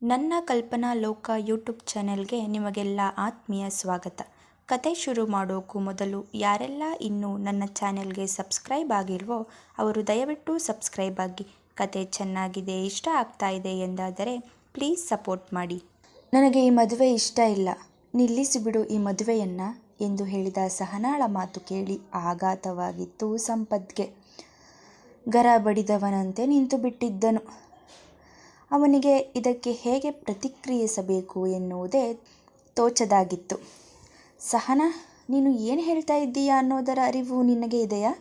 ನನ್ನ ಕಲ್ಪನಾ ಲೋಕ ಯೂಟ್ಯೂಬ್ ಚಾನೆಲ್ಗೆ ನಿಮಗೆಲ್ಲ ಆತ್ಮೀಯ ಸ್ವಾಗತ. ಕತೆ ಶುರು ಮಾಡೋಕ್ಕೂ ಮೊದಲು ಯಾರೆಲ್ಲ ಇನ್ನೂ ನನ್ನ ಚಾನೆಲ್ಗೆ ಸಬ್ಸ್ಕ್ರೈಬ್ ಆಗಿಲ್ವೋ ಅವರು ದಯವಿಟ್ಟು ಸಬ್ಸ್ಕ್ರೈಬ್ ಆಗಿ. ಕತೆ ಚೆನ್ನಾಗಿದೆ, ಇಷ್ಟ ಆಗ್ತಾ ಇದೆ ಎಂದಾದರೆ ಪ್ಲೀಸ್ ಸಪೋರ್ಟ್ ಮಾಡಿ. ನನಗೆ ಈ ಮದುವೆ ಇಷ್ಟ ಇಲ್ಲ, ನಿಲ್ಲಿಸಿಬಿಡು ಈ ಮದುವೆಯನ್ನು ಎಂದು ಹೇಳಿದ ಸಹನಾಳ ಮಾತು ಕೇಳಿ ಆಘಾತವಾಗಿತ್ತು ಸಂಪತ್ಗೆ. ಗರ ಬಡಿದವನಂತೆ ನಿಂತು ಬಿಟ್ಟಿದ್ದನು. ಅವನಿಗೆ ಇದಕ್ಕೆ ಹೇಗೆ ಪ್ರತಿಕ್ರಿಯಿಸಬೇಕು ಎನ್ನುವುದೇ ತೋಚದಾಗಿತ್ತು. ಸಹನಾ, ನೀನು ಏನು ಹೇಳ್ತಾ ಇದ್ದೀಯಾ ಅನ್ನೋದರ ಅರಿವು ನಿನಗೆ ಇದೆಯಾ?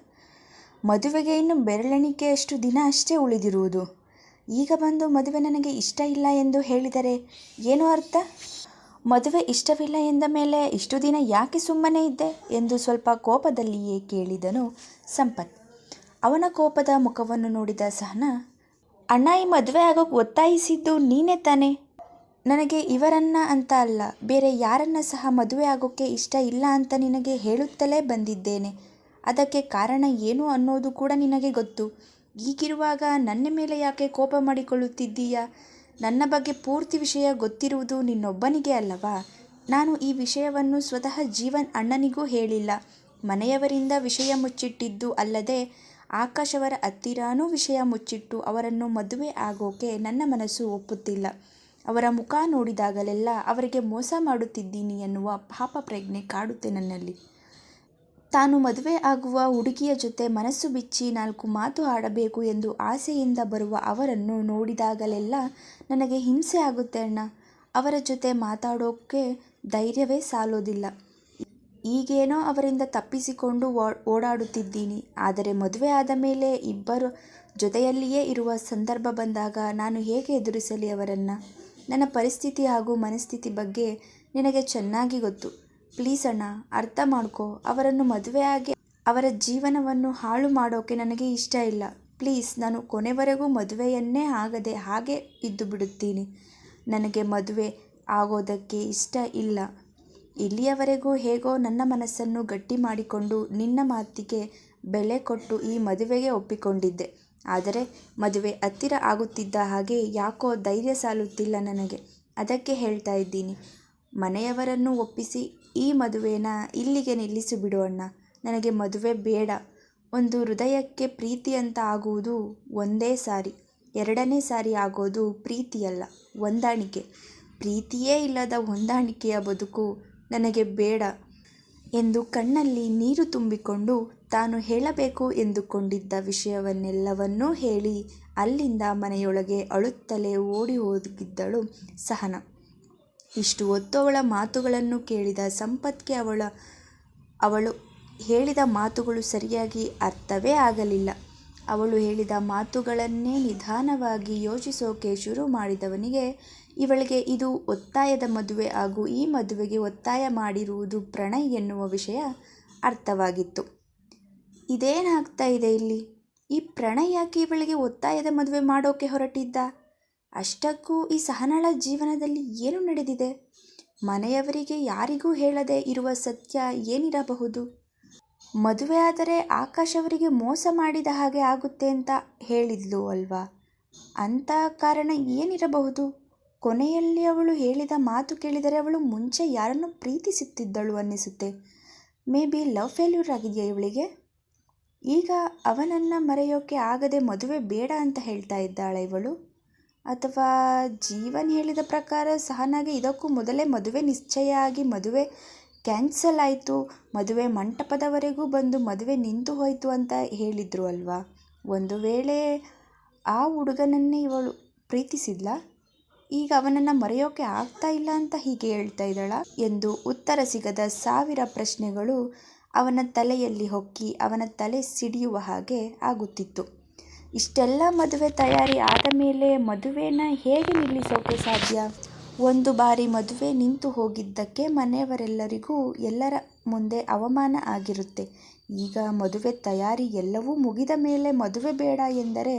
ಮದುವೆಗೆ ಇನ್ನು ಬೆರಳೆಣಿಕೆಯಷ್ಟು ದಿನ ಅಷ್ಟೇ ಉಳಿದಿರುವುದು. ಈಗ ಬಂದು ಮದುವೆ ನನಗೆ ಇಷ್ಟ ಇಲ್ಲ ಎಂದು ಹೇಳಿದರೆ ಏನು ಅರ್ಥ? ಮದುವೆ ಇಷ್ಟವಿಲ್ಲ ಎಂದ ಮೇಲೆ ಇಷ್ಟು ದಿನ ಯಾಕೆ ಸುಮ್ಮನೆ ಇದ್ದೆ ಎಂದು ಸ್ವಲ್ಪ ಕೋಪದಲ್ಲಿಯೇ ಕೇಳಿದನು ಸಂಪತ್. ಅವನ ಕೋಪದ ಮುಖವನ್ನು ನೋಡಿದ ಸಹನಾ, ಅಣ್ಣ, ಈ ಮದುವೆ ಆಗೋಕ್ಕೆ ಒತ್ತಾಯಿಸಿದ್ದು ನೀನೇ ತಾನೆ? ನನಗೆ ಇವರನ್ನ ಅಂತ ಅಲ್ಲ, ಬೇರೆ ಯಾರನ್ನ ಸಹ ಮದುವೆ ಆಗೋಕ್ಕೆ ಇಷ್ಟ ಇಲ್ಲ ಅಂತ ನಿನಗೆ ಹೇಳುತ್ತಲೇ ಬಂದಿದ್ದೇನೆ. ಅದಕ್ಕೆ ಕಾರಣ ಏನು ಅನ್ನೋದು ಕೂಡ ನಿನಗೆ ಗೊತ್ತು. ಹೀಗಿರುವಾಗ ನನ್ನ ಮೇಲೆ ಯಾಕೆ ಕೋಪ ಮಾಡಿಕೊಳ್ಳುತ್ತಿದ್ದೀಯಾ? ನನ್ನ ಬಗ್ಗೆ ಪೂರ್ತಿ ವಿಷಯ ಗೊತ್ತಿರುವುದು ನಿನ್ನೊಬ್ಬನಿಗೆ ಅಲ್ಲವಾ? ನಾನು ಈ ವಿಷಯವನ್ನು ಸ್ವತಃ ಜೀವನ್ ಅಣ್ಣನಿಗೂ ಹೇಳಿಲ್ಲ. ಮನೆಯವರಿಂದ ವಿಷಯ ಮುಚ್ಚಿಟ್ಟಿದ್ದು ಅಲ್ಲದೆ ಆಕಾಶ್ ಅವರ ಹತ್ತಿರನೂ ವಿಷಯ ಮುಚ್ಚಿಟ್ಟು ಅವರನ್ನು ಮದುವೆ ಆಗೋಕೆ ನನ್ನ ಮನಸ್ಸು ಒಪ್ಪುತ್ತಿಲ್ಲ. ಅವರ ಮುಖ ನೋಡಿದಾಗಲೆಲ್ಲ ಅವರಿಗೆ ಮೋಸ ಮಾಡುತ್ತಿದ್ದೀನಿ ಎನ್ನುವ ಪಾಪ ಪ್ರಜ್ಞೆ ಕಾಡುತ್ತೆ ನನ್ನಲ್ಲಿ. ತಾನು ಮದುವೆ ಆಗುವ ಹುಡುಗಿಯ ಜೊತೆ ಮನಸ್ಸು ಬಿಚ್ಚಿ 4 ಮಾತು ಆಡಬೇಕು ಎಂದು ಆಸೆಯಿಂದ ಬರುವ ಅವರನ್ನು ನೋಡಿದಾಗಲೆಲ್ಲ ನನಗೆ ಹಿಂಸೆ ಆಗುತ್ತೆ ಅಣ್ಣ. ಅವರ ಜೊತೆ ಮಾತಾಡೋಕ್ಕೆ ಧೈರ್ಯವೇ ಸಾಲೋದಿಲ್ಲ. ಈಗೇನೋ ಅವರಿಂದ ತಪ್ಪಿಸಿಕೊಂಡು ಓಡಾಡುತ್ತಿದ್ದೀನಿ. ಆದರೆ ಮದುವೆ ಆದ ಮೇಲೆ ಇಬ್ಬರು ಜೊತೆಯಲ್ಲಿಯೇ ಇರುವ ಸಂದರ್ಭ ಬಂದಾಗ ನಾನು ಹೇಗೆ ಎದುರಿಸಲಿ ಅವರನ್ನು? ನನ್ನ ಪರಿಸ್ಥಿತಿ ಹಾಗೂ ಮನಸ್ಥಿತಿ ಬಗ್ಗೆ ನಿನಗೆ ಚೆನ್ನಾಗಿ ಗೊತ್ತು. ಪ್ಲೀಸ್ ಅಣ್ಣ, ಅರ್ಥ ಮಾಡ್ಕೋ. ಅವರನ್ನು ಮದುವೆಯಾಗಿ ಅವರ ಜೀವನವನ್ನು ಹಾಳು ಮಾಡೋಕೆ ನನಗೆ ಇಷ್ಟ ಇಲ್ಲ. ಪ್ಲೀಸ್, ನಾನು ಕೊನೆವರೆಗೂ ಮದುವೆಯನ್ನೇ ಆಗದೆ ಹಾಗೆ ಇದ್ದು ಬಿಡುತ್ತೀನಿ. ನನಗೆ ಮದುವೆ ಆಗೋದಕ್ಕೆ ಇಷ್ಟ ಇಲ್ಲ. ಇಲ್ಲಿಯವರೆಗೂ ಹೇಗೋ ನನ್ನ ಮನಸ್ಸನ್ನು ಗಟ್ಟಿ ಮಾಡಿಕೊಂಡು ನಿನ್ನ ಮಾತಿಗೆ ಬೆಲೆ ಕೊಟ್ಟು ಈ ಮದುವೆಗೆ ಒಪ್ಪಿಕೊಂಡಿದ್ದೆ. ಆದರೆ ಮದುವೆ ಹತ್ತಿರ ಆಗುತ್ತಿದ್ದ ಹಾಗೆ ಯಾಕೋ ಧೈರ್ಯ ಸಾಲುತ್ತಿಲ್ಲ ನನಗೆ. ಅದಕ್ಕೆ ಹೇಳ್ತಾ ಇದ್ದೀನಿ, ಮನೆಯವರನ್ನು ಒಪ್ಪಿಸಿ ಈ ಮದುವೆನ ಇಲ್ಲಿಗೆ ನಿಲ್ಲಿಸಿಬಿಡು ಅಣ್ಣ. ನನಗೆ ಮದುವೆ ಬೇಡ. ಒಂದು ಹೃದಯಕ್ಕೆ ಪ್ರೀತಿ ಅಂತ ಆಗುವುದು ಒಂದೇ ಸಾರಿ, ಎರಡನೇ ಸಾರಿ ಆಗೋದು ಪ್ರೀತಿಯಲ್ಲ, ಹೊಂದಾಣಿಕೆ. ಪ್ರೀತಿಯೇ ಇಲ್ಲದ ಹೊಂದಾಣಿಕೆಯ ಬದುಕು ನನಗೆ ಬೇಡ ಎಂದು ಕಣ್ಣಲ್ಲಿ ನೀರು ತುಂಬಿಕೊಂಡು ತಾನು ಹೇಳಬೇಕು ಎಂದುಕೊಂಡಿದ್ದ ವಿಷಯವನ್ನೆಲ್ಲವನ್ನೂ ಹೇಳಿ ಅಲ್ಲಿಂದ ಮನೆಯೊಳಗೆ ಅಳುತ್ತಲೇ ಓಡಿ ಹೋಗಿದ್ದಳು ಸಹನಾ. ಇಷ್ಟು ಹೊತ್ತು ಅವಳ ಮಾತುಗಳನ್ನು ಕೇಳಿದ ಸಂಪತ್ಗೆ ಅವಳು ಹೇಳಿದ ಮಾತುಗಳು ಸರಿಯಾಗಿ ಅರ್ಥವೇ ಆಗಲಿಲ್ಲ. ಅವಳು ಹೇಳಿದ ಮಾತುಗಳನ್ನೇ ನಿಧಾನವಾಗಿ ಯೋಚಿಸೋಕೆ ಶುರು ಮಾಡಿದವನಿಗೆ ಇವಳಿಗೆ ಇದು ಒತ್ತಾಯದ ಮದುವೆ ಹಾಗೂ ಈ ಮದುವೆಗೆ ಒತ್ತಾಯ ಮಾಡಿರುವುದು ಪ್ರಣಯ್ ಎನ್ನುವ ವಿಷಯ ಅರ್ಥವಾಗಿತ್ತು. ಇದೇನಾಗ್ತಾ ಇದೆ ಇಲ್ಲಿ? ಈ ಪ್ರಣಯ್ ಯಾಕೆ ಇವಳಿಗೆ ಒತ್ತಾಯದ ಮದುವೆ ಮಾಡೋಕೆ ಹೊರಟಿದ್ದ? ಅಷ್ಟಕ್ಕೂ ಈ ಸಹನಾಳ ಜೀವನದಲ್ಲಿ ಏನು ನಡೆದಿದೆ? ಮನೆಯವರಿಗೆ ಯಾರಿಗೂ ಹೇಳದೆ ಇರುವ ಸತ್ಯ ಏನಿರಬಹುದು? ಮದುವೆ ಆದರೆ ಆಕಾಶ್ ಅವರಿಗೆ ಮೋಸ ಮಾಡಿದ ಹಾಗೆ ಆಗುತ್ತೆ ಅಂತ ಹೇಳಿದ್ಲು ಅಲ್ವಾ? ಅಂಥ ಕಾರಣ ಏನಿರಬಹುದು? ಕೊನೆಯಲ್ಲಿ ಅವಳು ಹೇಳಿದ ಮಾತು ಕೇಳಿದರೆ ಅವಳು ಮುಂಚೆ ಯಾರನ್ನು ಪ್ರೀತಿಸುತ್ತಿದ್ದಳು ಅನ್ನಿಸುತ್ತೆ. ಮೇ ಬಿ ಲವ್ ಫೇಲ್ಯೂರ್ ಆಗಿದೆಯಾ ಇವಳಿಗೆ? ಈಗ ಅವನನ್ನು ಮರೆಯೋಕೆ ಆಗದೆ ಮದುವೆ ಬೇಡ ಅಂತ ಹೇಳ್ತಾ ಇದ್ದಾಳೆ ಇವಳು? ಅಥವಾ ಜೀವನ್ ಹೇಳಿದ ಪ್ರಕಾರ ಸಹನಾಗೆ ಇದಕ್ಕೂ ಮೊದಲೇ ಮದುವೆ ನಿಶ್ಚಯ ಆಗಿ ಮದುವೆ ಕ್ಯಾನ್ಸಲ್ ಆಯಿತು, ಮದುವೆ ಮಂಟಪದವರೆಗೂ ಬಂದು ಮದುವೆ ನಿಂತು ಹೋಯಿತು ಅಂತ ಹೇಳಿದ್ರು ಅಲ್ವಾ? ಒಂದು ವೇಳೆ ಆ ಹುಡುಗನನ್ನೇ ಇವಳು ಪ್ರೀತಿಸಿದ್ಲಾ? ಈಗ ಅವನನ್ನು ಮರೆಯೋಕೆ ಆಗ್ತಾ ಇಲ್ಲ ಅಂತ ಹೀಗೆ ಹೇಳ್ತಾ ಇದ್ದಾಳ ಎಂದು ಉತ್ತರ ಸಿಗದ 1000 ಪ್ರಶ್ನೆಗಳು ಅವನ ತಲೆಯಲ್ಲಿ ಹೊಕ್ಕಿ ಅವನ ತಲೆ ಸಿಡಿಯುವ ಹಾಗೆ ಆಗುತ್ತಿತ್ತು. ಇಷ್ಟೆಲ್ಲ ಮದುವೆ ತಯಾರಿ ಆದ ಮೇಲೆ ಮದುವೆನ ಹೇಗೆ ನಿಲ್ಲಿಸೋಕೆ ಸಾಧ್ಯ? ಒಂದು ಬಾರಿ ಮದುವೆ ನಿಂತು ಹೋಗಿದ್ದಕ್ಕೆ ಮನೆಯವರೆಲ್ಲರಿಗೂ ಎಲ್ಲರ ಮುಂದೆ ಅವಮಾನ ಆಗಿರುತ್ತೆ. ಈಗ ಮದುವೆ ತಯಾರಿ ಎಲ್ಲವೂ ಮುಗಿದ ಮೇಲೆ ಮದುವೆ ಬೇಡ ಎಂದರೆ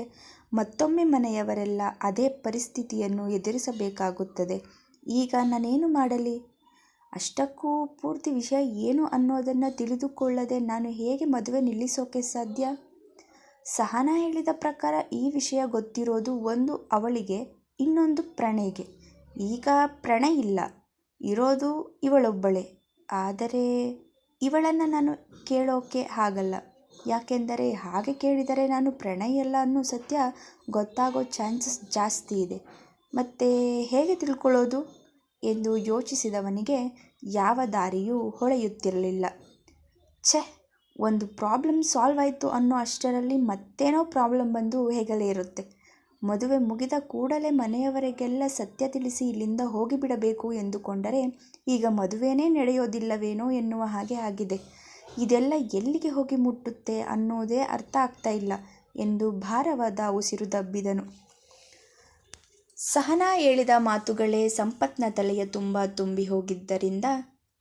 ಮತ್ತೊಮ್ಮೆ ಮನೆಯವರೆಲ್ಲ ಅದೇ ಪರಿಸ್ಥಿತಿಯನ್ನು ಎದುರಿಸಬೇಕಾಗುತ್ತದೆ. ಈಗ ನಾನೇನು ಮಾಡಲಿ? ಅಷ್ಟಕ್ಕೂ ಪೂರ್ತಿ ವಿಷಯ ಏನು ಅನ್ನೋದನ್ನು ತಿಳಿದುಕೊಳ್ಳದೆ ನಾನು ಹೇಗೆ ಮದುವೆ ನಿಲ್ಲಿಸೋಕೆ ಸಾಧ್ಯ? ಸಹನಾ ಹೇಳಿದ ಪ್ರಕಾರ ಈ ವಿಷಯ ಗೊತ್ತಿರೋದು ಒಂದು ಅವಳಿಗೆ, ಇನ್ನೊಂದು ಪ್ರಣಯ್ಗೆ. ಈಗ ಪ್ರಣಯ್ ಇಲ್ಲ, ಇರೋದು ಇವಳೊಬ್ಬಳೇ. ಆದರೆ ಇವಳನ್ನು ನಾನು ಕೇಳೋಕೆ ಆಗಲ್ಲ. ಯಾಕೆಂದರೆ ಹಾಗೆ ಕೇಳಿದರೆ ನಾನು ಪ್ರಣಯ್ ಅಲ್ಲ ಅನ್ನೋ ಸತ್ಯ ಗೊತ್ತಾಗೋ ಚಾನ್ಸಸ್ ಜಾಸ್ತಿ ಇದೆ. ಮತ್ತೆ ಹೇಗೆ ತಿಳ್ಕೊಳ್ಳೋದು ಎಂದು ಯೋಚಿಸಿದವನಿಗೆ ಯಾವ ದಾರಿಯೂ ಹೊಳೆಯುತ್ತಿರಲಿಲ್ಲ. ಛೆ, ಒಂದು ಪ್ರಾಬ್ಲಮ್ ಸಾಲ್ವ್ ಆಯಿತು ಅನ್ನೋ ಅಷ್ಟರಲ್ಲಿ ಮತ್ತೇನೋ ಪ್ರಾಬ್ಲಮ್ ಬಂದು ಹೆಗಲೇ ಇರುತ್ತೆ. ಮದುವೆ ಮುಗಿದ ಕೂಡಲೇ ಮನೆಯವರಿಗೆಲ್ಲ ಸತ್ಯ ತಿಳಿಸಿ ಇಲ್ಲಿಂದ ಹೋಗಿಬಿಡಬೇಕು ಎಂದುಕೊಂಡರೆ ಈಗ ಮದುವೆನೇ ನಡೆಯೋದಿಲ್ಲವೇನೋ ಎನ್ನುವ ಹಾಗೆ ಆಗಿದೆ. ಇದೆಲ್ಲ ಎಲ್ಲಿಗೆ ಹೋಗಿ ಮುಟ್ಟುತ್ತೆ ಅನ್ನೋದೇ ಅರ್ಥ ಆಗ್ತಾ ಇಲ್ಲ ಎಂದು ಭಾರವಾದ ಉಸಿರು ದಬ್ಬಿದನು. ಸಹನಾ ಹೇಳಿದ ಮಾತುಗಳೇ ಸಂಪತ್ನ ತಲೆಯ ತುಂಬ ತುಂಬಿ ಹೋಗಿದ್ದರಿಂದ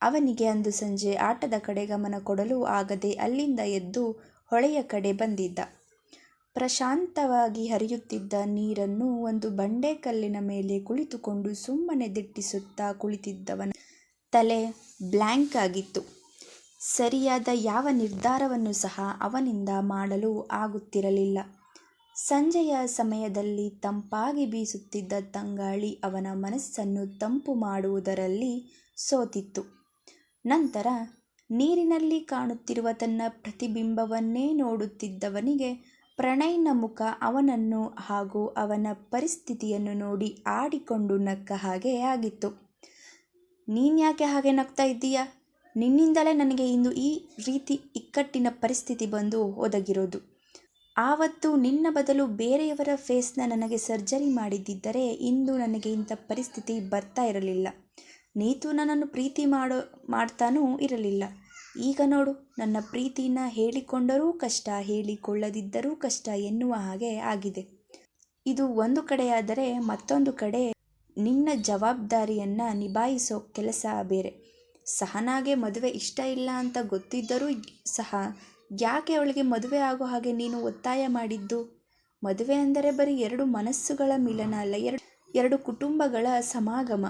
ಅವನಿಗೆ ಅಂದು ಸಂಜೆ ಆಟದ ಕಡೆ ಗಮನ ಕೊಡಲು ಆಗದೆ ಅಲ್ಲಿಂದ ಎದ್ದು ಹೊಳೆಯ ಕಡೆ ಬಂದಿದ್ದ. ಪ್ರಶಾಂತವಾಗಿ ಹರಿಯುತ್ತಿದ್ದ ನೀರನ್ನು ಒಂದು ಬಂಡೆಕಲ್ಲಿನ ಮೇಲೆ ಕುಳಿತುಕೊಂಡು ಸುಮ್ಮನೆ ದಿಟ್ಟಿಸುತ್ತಾ ಕುಳಿತಿದ್ದವನ ತಲೆ ಬ್ಲ್ಯಾಂಕ್ ಆಗಿತ್ತು. ಸರಿಯಾದ ಯಾವ ನಿರ್ಧಾರವನ್ನು ಸಹ ಅವನಿಂದ ಮಾಡಲು ಆಗುತ್ತಿರಲಿಲ್ಲ. ಸಂಜೆಯ ಸಮಯದಲ್ಲಿ ತಂಪಾಗಿ ಬೀಸುತ್ತಿದ್ದ ತಂಗಾಳಿ ಅವನ ಮನಸ್ಸನ್ನು ತಂಪು ಮಾಡುವುದರಲ್ಲಿ ಸೋತಿತ್ತು. ನಂತರ ನೀರಿನಲ್ಲಿ ಕಾಣುತ್ತಿರುವ ತನ್ನ ಪ್ರತಿಬಿಂಬವನ್ನೇ ನೋಡುತ್ತಿದ್ದವನಿಗೆ ಪ್ರಣಯ್ನ ಮುಖ ಅವನನ್ನು ಹಾಗೂ ಅವನ ಪರಿಸ್ಥಿತಿಯನ್ನು ನೋಡಿ ಆಡಿಕೊಂಡು ನಕ್ಕ ಹಾಗೆ ಆಗಿತ್ತು. ನೀನ್ಯಾಕೆ ಹಾಗೆ ನಗ್ತಾ ಇದ್ದೀಯಾ? ನಿನ್ನಿಂದಲೇ ನನಗೆ ಇಂದು ಈ ರೀತಿ ಇಕ್ಕಟ್ಟಿನ ಪರಿಸ್ಥಿತಿ ಬಂದು ಒದಗಿರೋದು. ಆವತ್ತು ನಿನ್ನ ಬದಲು ಬೇರೆಯವರ ಫೇಸ್ನ ನನಗೆ ಸರ್ಜರಿ ಮಾಡಿದ್ದಿದ್ದರೆ ಇಂದು ನನಗೆ ಇಂಥ ಪರಿಸ್ಥಿತಿ ಬರ್ತಾ ಇರಲಿಲ್ಲ. ನೀತು ನನ್ನನ್ನು ಪ್ರೀತಿ ಮಾಡ್ತಾನೂ ಇರಲಿಲ್ಲ. ಈಗ ನೋಡು, ನನ್ನ ಪ್ರೀತಿನ ಹೇಳಿಕೊಂಡರೂ ಕಷ್ಟ, ಹೇಳಿಕೊಳ್ಳದಿದ್ದರೂ ಕಷ್ಟ ಎನ್ನುವ ಹಾಗೆ ಆಗಿದೆ. ಇದು ಒಂದು ಕಡೆಯಾದರೆ ಮತ್ತೊಂದು ಕಡೆ ನಿನ್ನ ಜವಾಬ್ದಾರಿಯನ್ನು ನಿಭಾಯಿಸೋ ಕೆಲಸ ಬೇರೆ. ಸಹನಾಗೆ ಮದುವೆ ಇಷ್ಟ ಇಲ್ಲ ಅಂತ ಗೊತ್ತಿದ್ದರೂ ಸಹ ಯಾಕೆ ಅವಳಿಗೆ ಮದುವೆ ಆಗೋ ಹಾಗೆ ನೀನು ಒತ್ತಾಯ ಮಾಡಿದ್ದು? ಮದುವೆ ಅಂದರೆ ಬರೀ ಎರಡು ಮನಸ್ಸುಗಳ ಮಿಲನ ಅಲ್ಲ, ಎರಡು ಕುಟುಂಬಗಳ ಸಮಾಗಮ.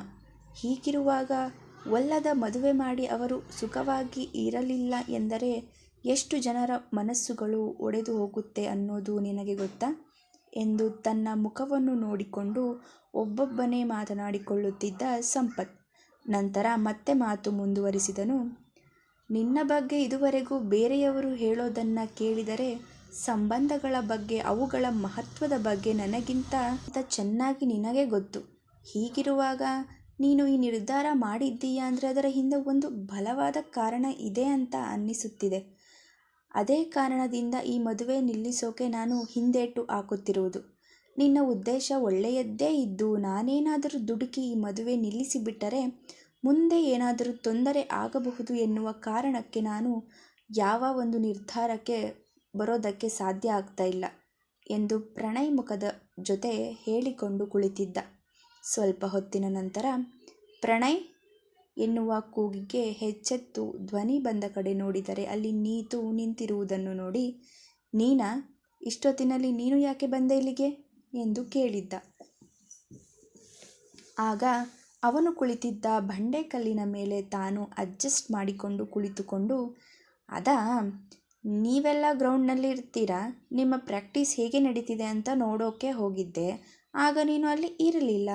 ಹೀಗಿರುವಾಗ ಒಲ್ಲದ ಮದುವೆ ಮಾಡಿ ಅವರು ಸುಖವಾಗಿ ಇರಲಿಲ್ಲ ಎಂದರೆ ಎಷ್ಟು ಜನರ ಮನಸ್ಸುಗಳು ಒಡೆದು ಹೋಗುತ್ತೆ ಅನ್ನೋದು ನಿನಗೆ ಗೊತ್ತಾ? ಎಂದು ತನ್ನ ಮುಖವನ್ನು ನೋಡಿಕೊಂಡು ಒಬ್ಬೊಬ್ಬನೇ ಮಾತನಾಡಿಕೊಳ್ಳುತ್ತಿದ್ದ ಸಂಪತ್ ನಂತರ ಮತ್ತೆ ಮಾತು ಮುಂದುವರಿಸಿದನು. ನಿನ್ನ ಬಗ್ಗೆ ಇದುವರೆಗೂ ಬೇರೆಯವರು ಹೇಳೋದನ್ನು ಕೇಳಿದರೆ ಸಂಬಂಧಗಳ ಬಗ್ಗೆ, ಅವುಗಳ ಮಹತ್ವದ ಬಗ್ಗೆ ನನಗಿಂತ ಚೆನ್ನಾಗಿ ನಿನಗೆ ಗೊತ್ತು. ಹೀಗಿರುವಾಗ ನೀನು ಈ ನಿರ್ಧಾರ ಮಾಡಿದ್ದೀಯಾ ಅಂದರೆ ಅದರ ಹಿಂದೆ ಒಂದು ಬಲವಾದ ಕಾರಣ ಇದೆ ಅಂತ ಅನ್ನಿಸುತ್ತಿದೆ. ಅದೇ ಕಾರಣದಿಂದ ಈ ಮದುವೆ ನಿಲ್ಲಿಸೋಕೆ ನಾನು ಹಿಂದೇಟು ಹಾಕುತ್ತಿರುವುದು. ನಿನ್ನ ಉದ್ದೇಶ ಒಳ್ಳೆಯದ್ದೇ ಇದ್ದು ನಾನೇನಾದರೂ ದುಡುಕಿ ಈ ಮದುವೆ ನಿಲ್ಲಿಸಿಬಿಟ್ಟರೆ ಮುಂದೆ ಏನಾದರೂ ತೊಂದರೆ ಆಗಬಹುದು ಎನ್ನುವ ಕಾರಣಕ್ಕೆ ನಾನು ಯಾವ ಒಂದು ನಿರ್ಧಾರಕ್ಕೆ ಬರೋದಕ್ಕೆ ಸಾಧ್ಯ ಆಗ್ತಾ ಇಲ್ಲ ಎಂದು ಪ್ರಣಯ್ ಮುಖದ ಜೊತೆ ಹೇಳಿಕೊಂಡು ಕುಳಿತಿದ್ದ. ಸ್ವಲ್ಪ ಹೊತ್ತಿನ ನಂತರ ಪ್ರಣಯ್ ಎನ್ನುವ ಕೂಗಿಗೆ ಹೆಚ್ಚೆತ್ತು ಧ್ವನಿ ಬಂದ ಕಡೆ ನೋಡಿದರೆ ಅಲ್ಲಿ ನೀತು ನಿಂತಿರುವುದನ್ನು ನೋಡಿ, ನೀನಾ? ಇಷ್ಟೊತ್ತಿನಲ್ಲಿ ನೀನು ಯಾಕೆ ಬಂದೆ ಇಲ್ಲಿಗೆ ಎಂದು ಕೇಳಿದ್ದ. ಆಗ ಅವನು ಕುಳಿತಿದ್ದ ಬಂಡೆಕಲ್ಲಿನ ಮೇಲೆ ತಾನು ಅಡ್ಜಸ್ಟ್ ಮಾಡಿಕೊಂಡು ಕುಳಿತುಕೊಂಡು, ಅದಾ, ನೀವೆಲ್ಲ ಗ್ರೌಂಡ್ನಲ್ಲಿ ಇರ್ತೀರಾ, ನಿಮ್ಮ ಪ್ರಾಕ್ಟೀಸ್ ಹೇಗೆ ನಡೀತಿದೆ ಅಂತ ನೋಡೋಕೆ ಹೋಗಿದ್ದೆ. ಆಗ ನೀನು ಅಲ್ಲಿ ಇರಲಿಲ್ಲ.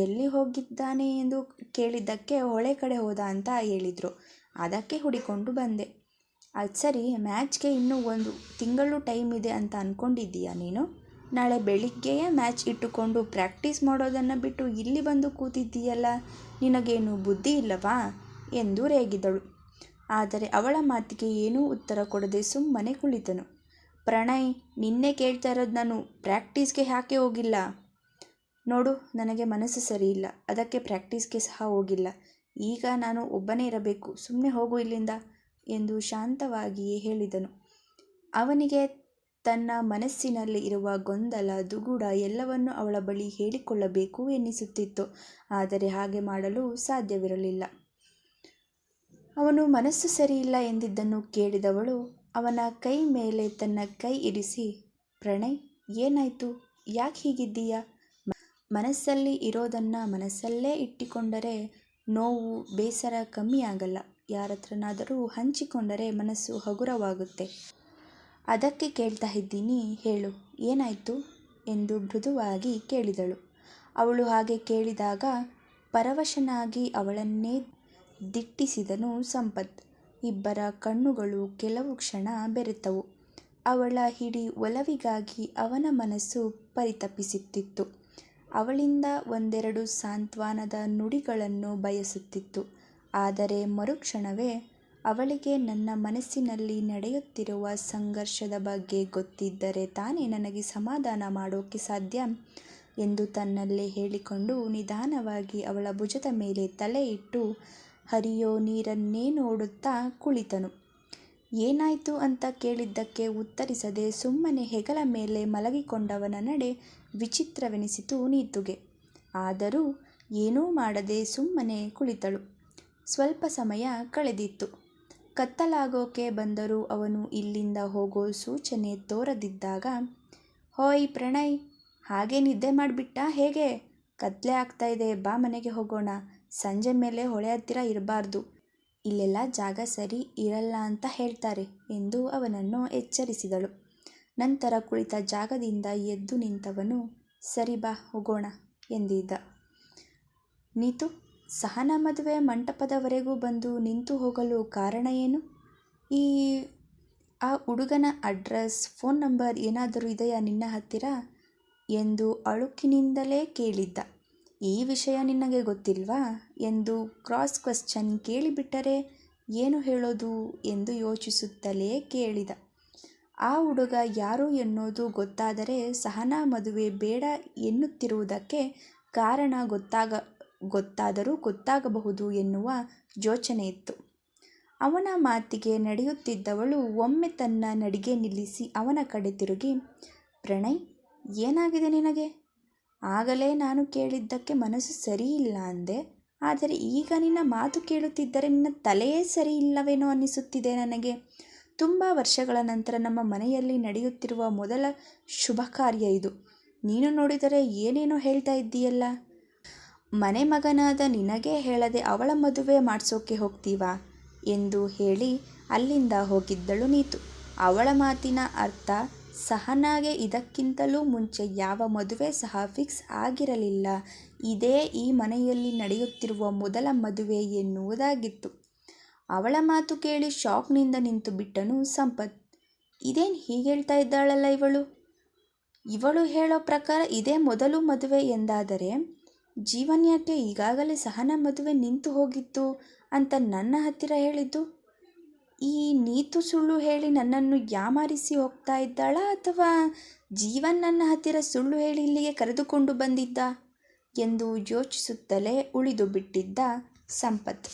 ಎಲ್ಲಿ ಹೋಗಿದ್ದಾನೆ ಎಂದು ಕೇಳಿದ್ದಕ್ಕೆ ಹೊಳೆ ಕಡೆ ಹೋದ ಅಂತ ಹೇಳಿದರು. ಅದಕ್ಕೆ ಹುಡಿಕೊಂಡು ಬಂದೆ. ಅದು ಸರಿ, ಮ್ಯಾಚ್ಗೆ ಇನ್ನೂ 1 ತಿಂಗಳು ಟೈಮ್ ಇದೆ ಅಂತ ಅಂದ್ಕೊಂಡಿದ್ದೀಯಾ ನೀನು? ನಾಳೆ ಬೆಳಿಗ್ಗೆಯೇ ಮ್ಯಾಚ್ ಇಟ್ಟುಕೊಂಡು ಪ್ರಾಕ್ಟೀಸ್ ಮಾಡೋದನ್ನು ಬಿಟ್ಟು ಇಲ್ಲಿ ಬಂದು ಕೂತಿದ್ದೀಯಲ್ಲ, ನಿನಗೇನು ಬುದ್ಧಿ ಇಲ್ಲವಾ ಎಂದು ರೇಗಿದಳು. ಆದರೆ ಅವಳ ಮಾತಿಗೆ ಏನೂ ಉತ್ತರ ಕೊಡದೆ ಸುಮ್ಮನೆ ಕುಳಿತನು. ಪ್ರಣಯ್, ನಿನ್ನೆ ಕೇಳ್ತಾ ಇರೋದು ನಾನು. ಪ್ರಾಕ್ಟೀಸ್ಗೆ ಯಾಕೆ ಹೋಗಿಲ್ಲ? ನೋಡು, ನನಗೆ ಮನಸ್ಸು ಸರಿಯಿಲ್ಲ, ಅದಕ್ಕೆ ಪ್ರಾಕ್ಟೀಸ್ಗೆ ಸಹ ಹೋಗಿಲ್ಲ. ಈಗ ನಾನು ಒಬ್ಬನೇ ಇರಬೇಕು, ಸುಮ್ಮನೆ ಹೋಗು ಇಲ್ಲಿಂದ ಎಂದು ಶಾಂತವಾಗಿಯೇ ಹೇಳಿದನು. ಅವನಿಗೆ ತನ್ನ ಮನಸ್ಸಿನಲ್ಲಿ ಇರುವ ಗೊಂದಲ, ದುಗುಡ ಎಲ್ಲವನ್ನೂ ಅವಳ ಬಳಿ ಹೇಳಿಕೊಳ್ಳಬೇಕು ಎನ್ನಿಸುತ್ತಿತ್ತು. ಆದರೆ ಹಾಗೆ ಮಾಡಲು ಸಾಧ್ಯವಿರಲಿಲ್ಲ. ಅವನು ಮನಸ್ಸು ಸರಿಯಿಲ್ಲ ಎಂದಿದ್ದನ್ನು ಕೇಳಿದವಳು ಅವನ ಕೈ ಮೇಲೆ ತನ್ನ ಕೈ ಇರಿಸಿ, ಪ್ರಣಯ್, ಏನಾಯಿತು? ಯಾಕೆ ಹೀಗಿದ್ದೀಯಾ? ಮನಸ್ಸಲ್ಲಿ ಇರೋದನ್ನು ಮನಸ್ಸಲ್ಲೇ ಇಟ್ಟುಕೊಂಡರೆ ನೋವು, ಬೇಸರ ಕಮ್ಮಿ ಆಗಲ್ಲ. ಯಾರತ್ರನಾದರೂ ಹಂಚಿಕೊಂಡರೆ ಮನಸ್ಸು ಹಗುರವಾಗುತ್ತೆ. ಅದಕ್ಕೆ ಕೇಳ್ತಾ ಇದ್ದೀನಿ, ಹೇಳು, ಏನಾಯಿತು ಎಂದು ಮೃದುವಾಗಿ ಕೇಳಿದಳು. ಅವಳು ಹಾಗೆ ಕೇಳಿದಾಗ ಪರವಶನಾಗಿ ಅವಳನ್ನೇ ದಿಟ್ಟಿಸಿದನು ಸಂಪತ್. ಇಬ್ಬರ ಕಣ್ಣುಗಳು ಕೆಲವು ಕ್ಷಣ ಬೆರೆತವು. ಅವಳ ಹಿಡಿ ಒಲವಿಗಾಗಿ ಅವನ ಮನಸ್ಸು ಪರಿತಪಿಸುತ್ತಿತ್ತು. ಅವಳಿಂದ ಒಂದೆರಡು ಸಾಂತ್ವನದ ನುಡಿಗಳನ್ನು ಬಯಸುತ್ತಿತ್ತು. ಆದರೆ ಮರುಕ್ಷಣವೇ ಅವಳಿಗೆ ನನ್ನ ಮನಸ್ಸಿನಲ್ಲಿ ನಡೆಯುತ್ತಿರುವ ಸಂಘರ್ಷದ ಬಗ್ಗೆ ಗೊತ್ತಿದ್ದರೆ ತಾನೇ ನನಗೆ ಸಮಾಧಾನ ಮಾಡೋಕ್ಕೆ ಸಾಧ್ಯ ಎಂದು ತನ್ನಲ್ಲೇ ಹೇಳಿಕೊಂಡು ನಿಧಾನವಾಗಿ ಅವಳ ಭುಜದ ಮೇಲೆ ತಲೆ ಇಟ್ಟು ಹರಿಯೋ ನೀರನ್ನೇ ನೋಡುತ್ತಾ ಕುಳಿತನು. ಏನಾಯ್ತು ಅಂತ ಕೇಳಿದ್ದಕ್ಕೆ ಉತ್ತರಿಸದೆ ಸುಮ್ಮನೆ ಹೆಗಲ ಮೇಲೆ ಮಲಗಿಕೊಂಡವನ ನಡೆ ವಿಚಿತ್ರವೆನಿಸಿತು ನೀತುಗೆ. ಆದರೂ ಏನೂ ಮಾಡದೆ ಸುಮ್ಮನೆ ಕುಳಿತಳು. ಸ್ವಲ್ಪ ಸಮಯ ಕಳೆದಿತ್ತು. ಕತ್ತಲಾಗೋಕೆ ಬಂದರೂ ಅವನು ಇಲ್ಲಿಂದ ಹೋಗೋ ಸೂಚನೆ ತೋರದಿದ್ದಾಗ, ಹೋಯ್ ಪ್ರಣಯ್, ಹಾಗೆ ನಿದ್ದೆ ಮಾಡಿಬಿಟ್ಟ ಹೇಗೆ? ಕತ್ಲೆ ಆಗ್ತಾ ಇದೆ, ಬಾ ಮನೆಗೆ ಹೋಗೋಣ. ಸಂಜೆ ಮೇಲೆ ಹೊಳೆ ಹತ್ತಿರ ಇರಬಾರ್ದು, ಇಲ್ಲೆಲ್ಲ ಜಾಗ ಸರಿ ಇರಲ್ಲ ಅಂತ ಹೇಳ್ತಾರೆ ಎಂದು ಅವನನ್ನು ಎಚ್ಚರಿಸಿದಳು. ನಂತರ ಕುಳಿತ ಜಾಗದಿಂದ ಎದ್ದು ನಿಂತವನು, ಸರಿ ಬಾ ಹೋಗೋಣ ಎಂದಿದ್ದ. ನೀತು, ಸಹನಾ ಮದುವೆ ಮಂಟಪದವರೆಗೂ ಬಂದು ನಿಂತು ಹೋಗಲು ಕಾರಣ ಏನು? ಆ ಹುಡುಗನ ಅಡ್ರೆಸ್, ಫೋನ್ ನಂಬರ್ ಏನಾದರೂ ಇದೆಯಾ ನಿನ್ನ ಹತ್ತಿರ ಎಂದು ಅಳುಕಿನಿಂದಲೇ ಕೇಳಿದ್ದ. ಈ ವಿಷಯ ನಿನಗೆ ಗೊತ್ತಿಲ್ವಾ ಎಂದು ಕ್ರಾಸ್ ಕ್ವೆಶ್ಚನ್ ಕೇಳಿಬಿಟ್ಟರೆ ಏನು ಹೇಳೋದು ಎಂದು ಯೋಚಿಸುತ್ತಲೇ ಕೇಳಿದ. ಆ ಹುಡುಗ ಯಾರು ಎನ್ನುವುದು ಗೊತ್ತಾದರೆ ಸಹನಾ ಮದುವೆ ಬೇಡ ಎನ್ನುತ್ತಿರುವುದಕ್ಕೆ ಕಾರಣ ಗೊತ್ತಾದರೂ ಗೊತ್ತಾಗಬಹುದು ಎನ್ನುವ ಯೋಚನೆಯಿತ್ತು. ಅವನ ಮಾತಿಗೆ ನಡೆಯುತ್ತಿದ್ದವಳು ಒಮ್ಮೆ ತನ್ನ ನಡಿಗೆ ನಿಲ್ಲಿಸಿ ಅವನ ಕಡೆ ತಿರುಗಿ, ಪ್ರಣಯ್, ಏನಾಗಿದೆ ನಿನಗೆ? ಆಗಲೇ ನಾನು ಕೇಳಿದ್ದಕ್ಕೆ ಮನಸ್ಸು ಸರಿಯಿಲ್ಲ ಅಂದೆ. ಆದರೆ ಈಗ ನಿನ್ನ ಮಾತು ಕೇಳುತ್ತಿದ್ದರೆ ನಿನ್ನ ತಲೆಯೇ ಸರಿ ಇಲ್ಲವೇನೋ ಅನ್ನಿಸುತ್ತಿದೆ ನನಗೆ. ತುಂಬ ವರ್ಷಗಳ ನಂತರ ನಮ್ಮ ಮನೆಯಲ್ಲಿ ನಡೆಯುತ್ತಿರುವ ಮೊದಲ ಶುಭ ಕಾರ್ಯ ಇದು. ನೀನು ನೋಡಿದರೆ ಏನೇನೋ ಹೇಳ್ತಾ ಇದ್ದೀಯಲ್ಲ. ಮನೆ ಮಗನಾದ ನಿನಗೇ ಹೇಳದೆ ಅವಳ ಮದುವೆ ಮಾಡಿಸೋಕೆ ಹೋಗ್ತೀವಾ ಎಂದು ಹೇಳಿ ಅಲ್ಲಿಂದ ಹೋಗಿದ್ದಳು ನೀತು. ಅವಳ ಮಾತಿನ ಅರ್ಥ ಸಹನಾಗೆ ಇದಕ್ಕಿಂತಲೂ ಮುಂಚೆ ಯಾವ ಮದುವೆ ಸಹ ಫಿಕ್ಸ್ ಆಗಿರಲಿಲ್ಲ. ಇದೇ ಈ ಮನೆಯಲ್ಲಿ ನಡೆಯುತ್ತಿರುವ ಮೊದಲ ಮದುವೆ ಎನ್ನುವುದಾಗಿತ್ತು. ಅವಳ ಮಾತು ಕೇಳಿ ಶಾಕ್ನಿಂದ ನಿಂತು ಬಿಟ್ಟನು ಸಂಪತ್. ಇದೇನು ಹೀಗೆ ಹೇಳ್ತಾ ಇದ್ದಾಳಲ್ಲ ಇವಳು ಹೇಳೋ ಪ್ರಕಾರ ಇದೇ ಮೊದಲು ಮದುವೆ ಎಂದಾದರೆ ಜೀವನ್ ಯಾಕೆ ಈಗಾಗಲೇ ಸಹನಾ ಮದುವೆ ನಿಂತು ಹೋಗಿತ್ತು ಅಂತ ನನ್ನ ಹತ್ತಿರ ಹೇಳಿದ್ದು? ಈ ನೀತು ಸುಳ್ಳು ಹೇಳಿ ನನ್ನನ್ನು ಯಾಮಾರಿಸಿ ಹೋಗ್ತಾ ಇದ್ದಾಳಾ ಅಥವಾ ಜೀವನ್ ನನ್ನ ಹತ್ತಿರ ಸುಳ್ಳು ಹೇಳಿ ಇಲ್ಲಿಗೆ ಕರೆದುಕೊಂಡು ಬಂದಿದ್ದ ಎಂದು ಯೋಚಿಸುತ್ತಲೇ ಉಳಿದು ಬಿಟ್ಟಿದ್ದ ಸಂಪತ್.